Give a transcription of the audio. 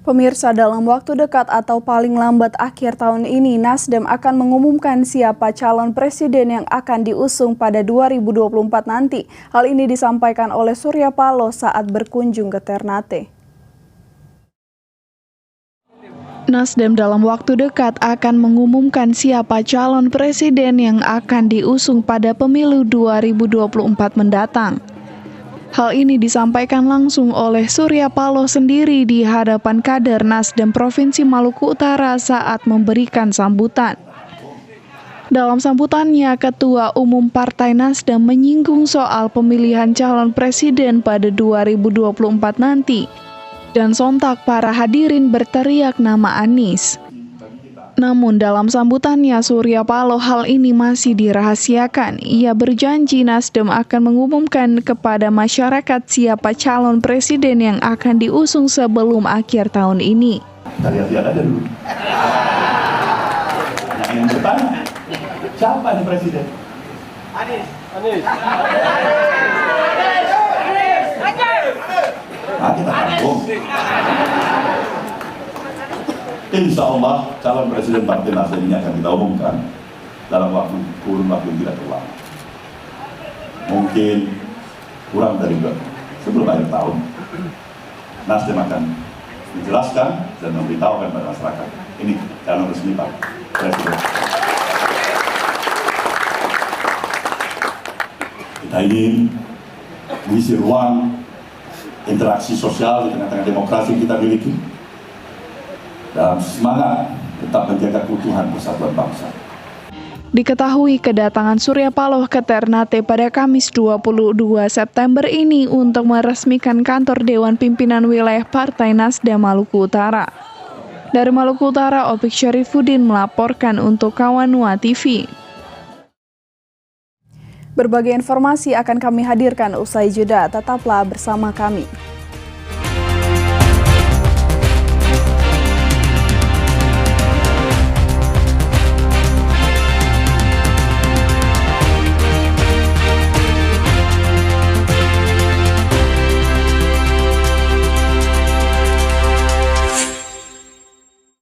Pemirsa, dalam waktu dekat atau paling lambat akhir tahun ini, Nasdem akan mengumumkan siapa calon presiden yang akan diusung pada 2024 nanti. Hal ini disampaikan oleh Surya Paloh saat berkunjung ke Ternate. Nasdem dalam waktu dekat akan mengumumkan siapa calon presiden yang akan diusung pada pemilu 2024 mendatang. Hal ini disampaikan langsung oleh Surya Paloh sendiri di hadapan kader Nasdem Provinsi Maluku Utara saat memberikan sambutan. Dalam sambutannya, Ketua Umum Partai Nasdem menyinggung soal pemilihan calon presiden pada 2024 nanti. Dan sontak para hadirin berteriak nama Anies. Namun dalam sambutannya Surya Paloh hal ini masih dirahasiakan. Ia berjanji Nasdem akan mengumumkan kepada masyarakat siapa calon presiden yang akan diusung sebelum akhir tahun ini. Kita lihat aja dulu. Nah, yang bertanya, siapa nih presiden? Anies. Nah, kita tanggung. Insya Allah calon presiden Partai Nasdem ini akan kita umumkan dalam kurun waktu yang tidak terlalu lama. Mungkin kurang dari sebelum akhir tahun, Nasdem akan menjelaskan dan memberitahukan pada masyarakat ini calon resmi Pak Presiden. Kita ingin mengisi ruang interaksi sosial di tengah-tengah demokrasi yang kita miliki, dalam semangat tetap menjaga keutuhan persatuan bangsa. Diketahui kedatangan Surya Paloh ke Ternate pada Kamis 22 September ini untuk meresmikan kantor Dewan Pimpinan Wilayah Partai Nasdem Maluku Utara. Dari Maluku Utara, Opik Syarifuddin melaporkan untuk Kawanua TV. Berbagai informasi akan kami hadirkan usai jeda, tetaplah bersama kami.